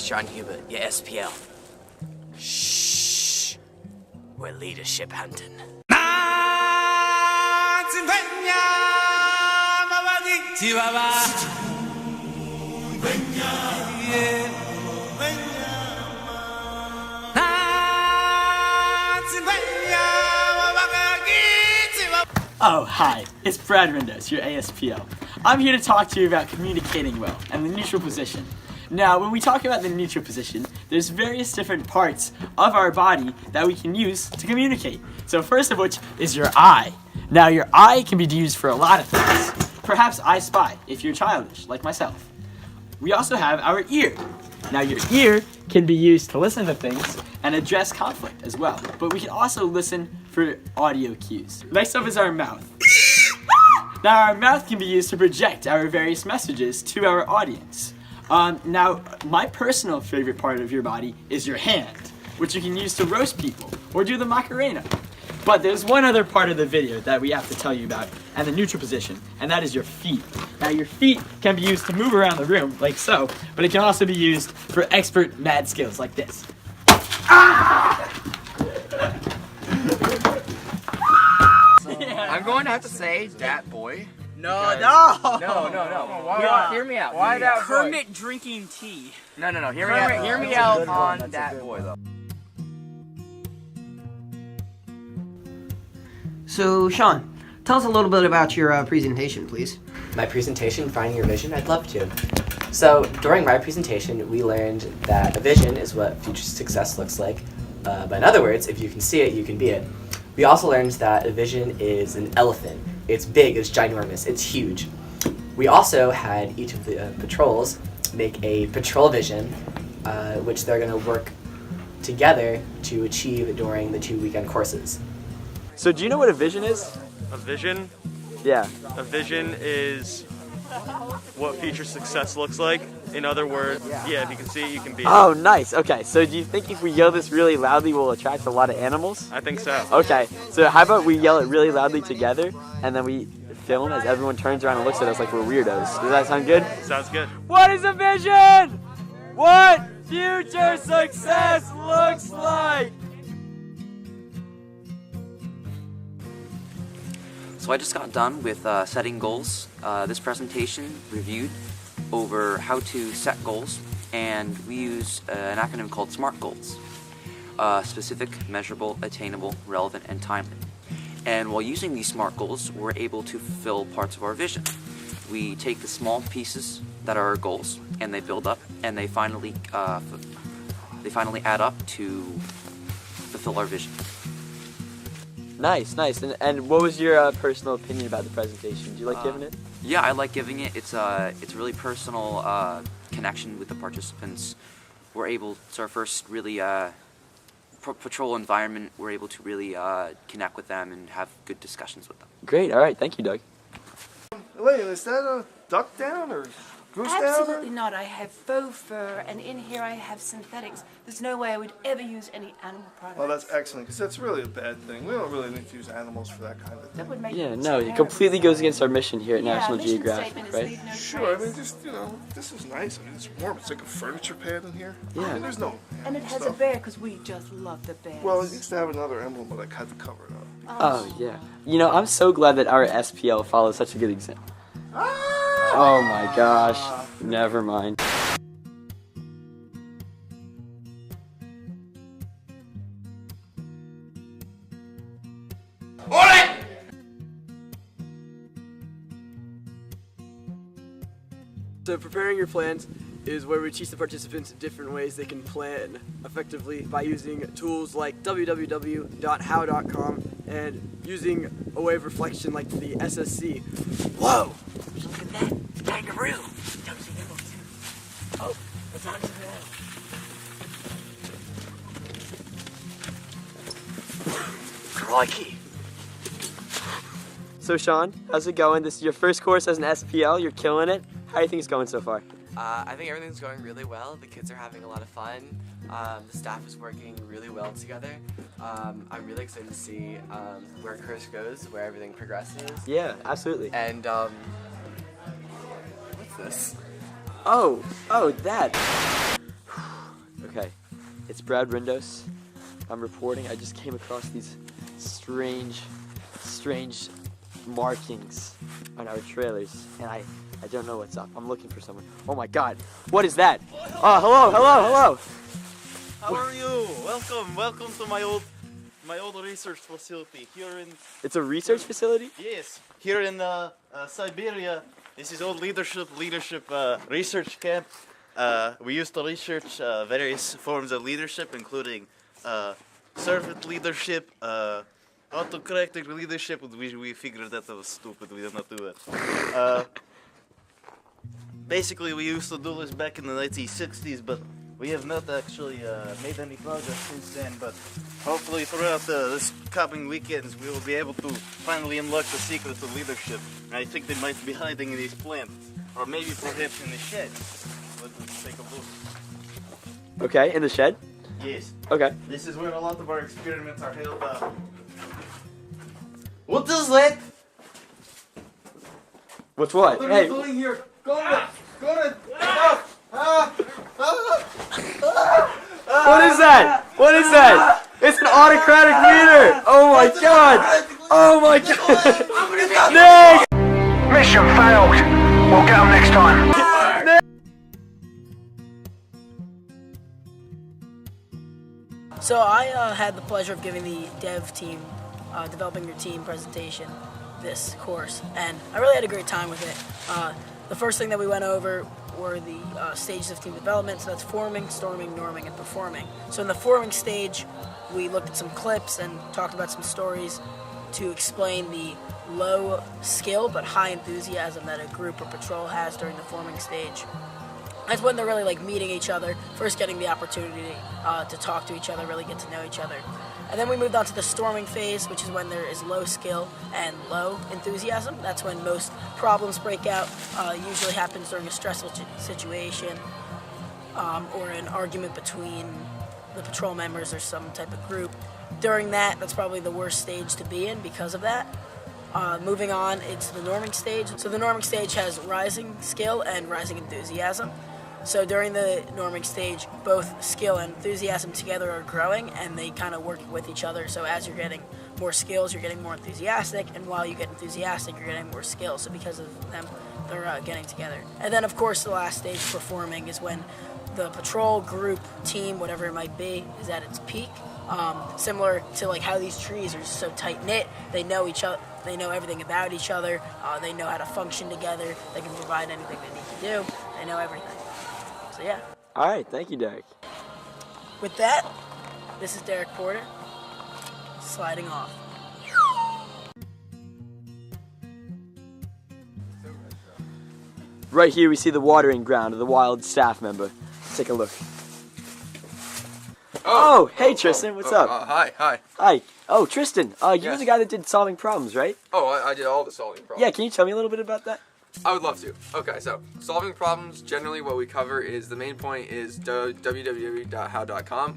Sean Hubert, your SPL. Shh. We're leadership hunting. Oh, hi, it's Brad Rindos, your ASPL. I'm here to talk to you about communicating well and the neutral position. Now, when we talk about the neutral position, there's various different parts of our body that we can use to communicate. So first of which is your eye. Now, your eye can be used for a lot of things. Perhaps I spy, if you're childish, like myself. We also have our ear. Now, your ear can be used to listen to things and address conflict as well. But we can also listen for audio cues. Next up is our mouth. Now, our mouth can be used to project our various messages to our audience. Now, my personal favorite part of your body is your hand, which you can use to roast people or do the Macarena. But there's one other part of the video that we have to tell you about, and the neutral position, and that is your feet. Now, your feet can be used to move around the room, like so, but it can also be used for expert mad skills, like this. I'm going to have to say, dat boy. No. Hear me out. Why that boy? Kermit drinking tea. No. Hear me out on dat boy, though. So, Sean, tell us a little bit about your presentation, please. My presentation, Finding Your Vision? I'd love to. So, during my presentation, we learned that a vision is what future success looks like. But in other words, if you can see it, you can be it. We also learned that a vision is an elephant. It's big, it's ginormous, it's huge. We also had each of the patrols make a patrol vision, which they're going to work together to achieve during the 2 weekend courses. So do you know what a vision is? A vision? Yeah. A vision is what future success looks like. In other words, yeah, if you can see it, you can be it. Oh, nice. Okay, so do you think if we yell this really loudly, we'll attract a lot of animals? I think so. Okay, so how about we yell it really loudly together, and then we film as everyone turns around and looks at us like we're weirdos. Does that sound good? Sounds good. What is a vision? What future success looks like? So I just got done with setting goals. This presentation reviewed over how to set goals, and we use an acronym called SMART goals. Specific, measurable, attainable, relevant, and timely. And while using these SMART goals, we're able to fulfill parts of our vision. We take the small pieces that are our goals, and they build up, and they finally add up to fulfill our vision. Nice. And what was your personal opinion about the presentation? Do you like giving it? Yeah, I like giving it. It's a really personal connection with the participants. It's our first really patrol environment. We're able to really connect with them and have good discussions with them. Great. All right. Thank you, Doug. Wait, is that a duck down or goose down? Absolutely not. I have faux fur, and in here I have synthetics. There's no way I would ever use any animal products. Well, that's excellent, because that's really a bad thing. We don't really need to use animals for that kind of thing. That would make Yeah, it no, it terrible. completely goes against our mission here at National mission Geographic, statement is right? leave no Sure, I trace. mean, just, this is nice. I mean, it's warm. It's like a furniture pad in here. Yeah. I mean, there's no And it has a stuff. bear, because we just love the bears. Well, it used to have another emblem, but I had to cover it up. Oh, yeah. I'm so glad that our SPL follows such a good example. Oh my gosh. Never mind. So preparing your plans is where we teach the participants different ways they can plan effectively by using tools like www.how.com and using a way of reflection like the SSC. Whoa! Look at that kangaroo! Oh, it's on to that. Crikey! So Sean, how's it going? This is your first course as an SPL. You're killing it. How do you think it's going so far? I think everything's going really well. The kids are having a lot of fun. The staff is working really well together. I'm really excited to see where Chris goes, where everything progresses. Yeah, absolutely. And what's this? Oh, that. It's Brad Rindos. I'm reporting. I just came across these strange markings on our trailers, and I don't know what's up. I'm looking for someone. Oh my God, what is that? Hello. How are you? Welcome to my old research facility here in. It's a research facility? Yes, here in Siberia. This is old leadership research camp. We used to research various forms of leadership, including servant leadership, autocratic leadership. We figured that was stupid. We did not do it. Basically, we used to do this back in the 1960s, but we have not actually made any progress since then. But hopefully, throughout this coming weekends, we will be able to finally unlock the secrets of leadership. And I think they might be hiding in these plants, or maybe perhaps in the shed. Let's take a look. Okay, in the shed? Yes. Okay. This is where a lot of our experiments are held up. What is that? What's what? What are you doing here? Go on! What is that? What is that? It's an autocratic leader! Oh my God! Oh my God! Nick! Mission failed. We'll get them next time. So I had the pleasure of giving the dev team, developing your team presentation, this course, and I really had a great time with it. The first thing that we went over were the stages of team development, so that's forming, storming, norming, and performing. So in the forming stage, we looked at some clips and talked about some stories to explain the low skill but high enthusiasm that a group or patrol has during the forming stage. That's when they're really like meeting each other, first getting the opportunity to talk to each other, really get to know each other. And then we moved on to the storming phase, which is when there is low skill and low enthusiasm. That's when most problems break out. Usually happens during a stressful situation or an argument between the patrol members or some type of group. During that, that's probably the worst stage to be in because of that. Moving on, it's the norming stage. So the norming stage has rising skill and rising enthusiasm. So during the norming stage, both skill and enthusiasm together are growing, and they kind of work with each other. So as you're getting more skills, you're getting more enthusiastic, and while you get enthusiastic, you're getting more skills. So because of them, they're getting together. And then, of course, the last stage, performing, is when the patrol, group, team, whatever it might be, is at its peak. Similar to like how these trees are so tight-knit, they know each other. They know everything about each other. They know how to function together. They can provide anything they need to do. They know everything. So yeah. All right, thank you, Derrick. With that, this is Derrick Porter, sliding off. Right here we see the watering ground of the WYLD staff member. Let's take a look. Oh, hey Tristan, what's up? Hi. Hi. Oh, Tristan, you Yes. were the guy that did solving problems, right? Oh, I did all the solving problems. Yeah, can you tell me a little bit about that? I would love to. Okay, so solving problems, generally what we cover is the main point is www.how.com,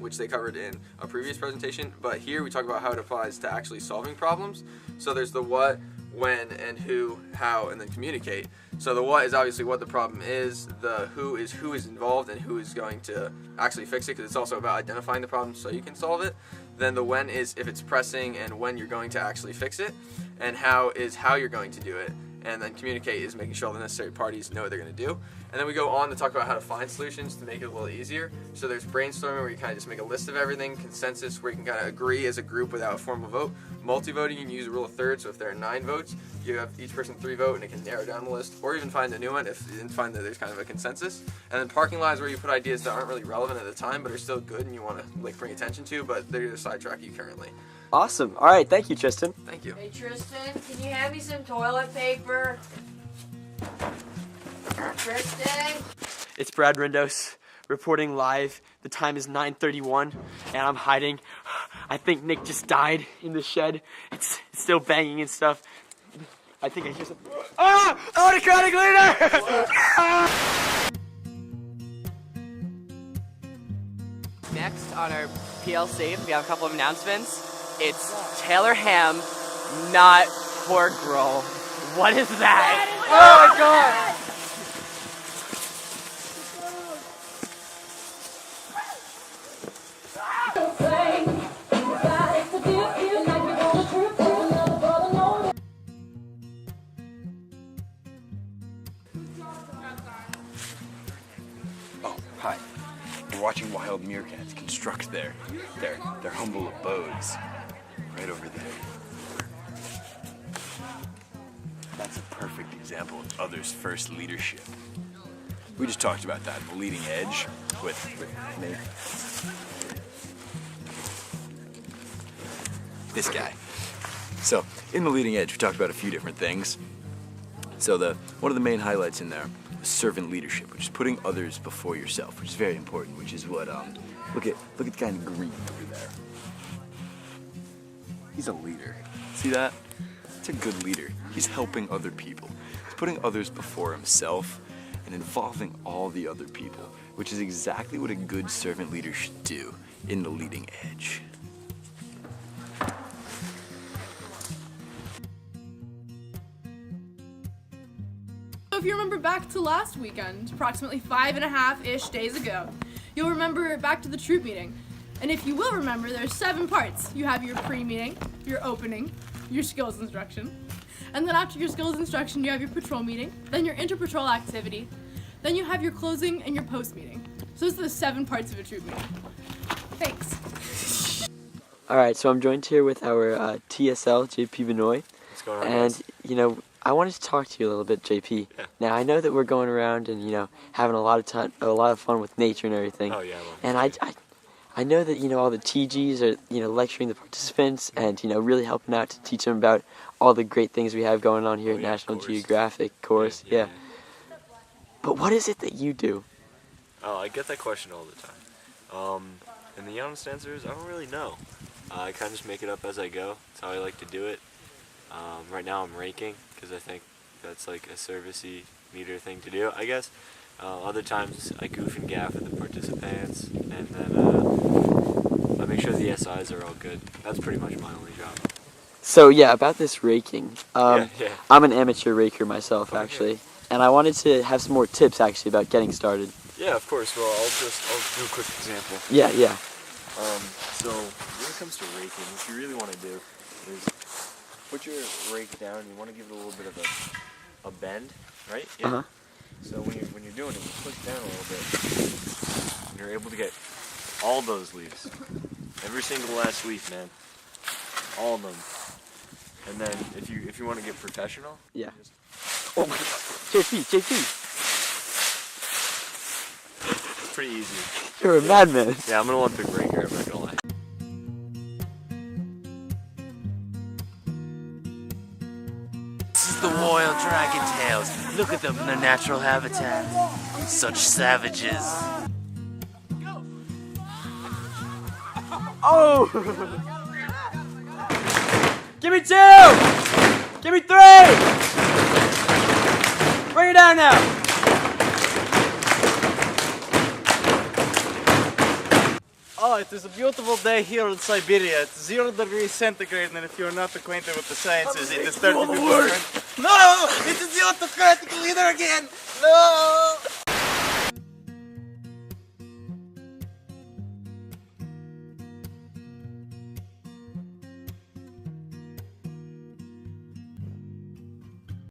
which they covered in a previous presentation, but here we talk about how it applies to actually solving problems. So there's the what, when, and who, how, and then communicate. So the what is obviously what the problem is, the who is involved and who is going to actually fix it, because it's also about identifying the problem so you can solve it. Then the when is if it's pressing and when you're going to actually fix it, and how is how you're going to do it. And then communicate is making sure all the necessary parties know what they're going to do. And then we go on to talk about how to find solutions to make it a little easier. So there's brainstorming, where you kind of just make a list of everything. Consensus, where you can kind of agree as a group without a formal vote. Multi-voting, you can use a rule of thirds. So if there are 9 votes, you have each person 3 vote, and it can narrow down the list. Or even find a new one if you didn't find that there's kind of a consensus. And then parking lots, where you put ideas that aren't really relevant at the time, but are still good and you want to like bring attention to, but they're going to sidetrack you currently. Awesome. All right, thank you, Tristan. Thank you. Hey Tristan, can you hand me some toilet paper? Tristan? It's Brad Rindos reporting live. The time is 9:31, and I'm hiding. I think Nick just died in the shed. It's still banging and stuff. I think I hear some. Ah! Autocratic leader! Next on our PLC, we have a couple of announcements. It's Taylor ham, not pork roll. What is that? Oh my god! Oh, hi. We're watching wild meerkats construct their humble abodes right over there. That's a perfect example of others' first leadership. We just talked about that in the leading edge with me. This guy. So, in the leading edge, we talked about a few different things. So one of the main highlights in there is servant leadership, which is putting others before yourself, which is very important, which is what, look at the guy in green over there. He's a leader. See that? It's a good leader. He's helping other people. He's putting others before himself and involving all the other people, which is exactly what a good servant leader should do in the leading edge. So if you remember back to last weekend, approximately 5.5-ish days ago, you'll remember back to the troop meeting. And if you will remember, there's 7 parts. You have your pre-meeting, your opening, your skills instruction, and then after your skills instruction, you have your patrol meeting, then your inter-patrol activity, then you have your closing and your post-meeting. So those are the 7 parts of a troop meeting. Thanks. Alright, so I'm joined here with our TSL, JP Benoit. What's going on, and, guys? you know, I wanted to talk to you a little bit, JP. Yeah. Now, I know that we're going around and, you know, having a lot of fun with nature and everything. Oh, yeah. And I know that, you know, all the TGs are, you know, lecturing the participants and, you know, really helping out to teach them about all the great things we have going on here at National Geographic, course. Yeah. But what is it that you do? Oh, I get that question all the time. And the honest answer is I don't really know. I kind of just make it up as I go. That's how I like to do it. Right now I'm raking because I think that's like a servicey meter thing to do, I guess. Other times I goof and gaff with the participants, and then I make sure the SIs are all good. That's pretty much my only job. So yeah, about this raking. Yeah. I'm an amateur raker myself, actually, and I wanted to have some more tips actually about getting started. Yeah, of course. Well, I'll do a quick example. Yeah. So when it comes to raking, what you really want to do is put your rake down. You want to give it a little bit of a bend, right? Yeah. Uh-huh. So when you're doing it, you push down a little bit, and you're able to get all those leaves. Every single last leaf, man. All of them. And then if you want to get professional, yeah. Oh my God, JP. It's pretty easy. You're a madman. Yeah, I'm an Olympic raker. I'm not gonna lie. This is the royal dragon tails. Look at them in their natural habitat. Such savages. Oh! Give me 2! Give me 3! Bring it down now! Oh, it is a beautiful day here in Siberia. It's 0 degrees centigrade, and if you're not acquainted with the sciences, it is 30 degrees. No! It is the autocratic leader again! No!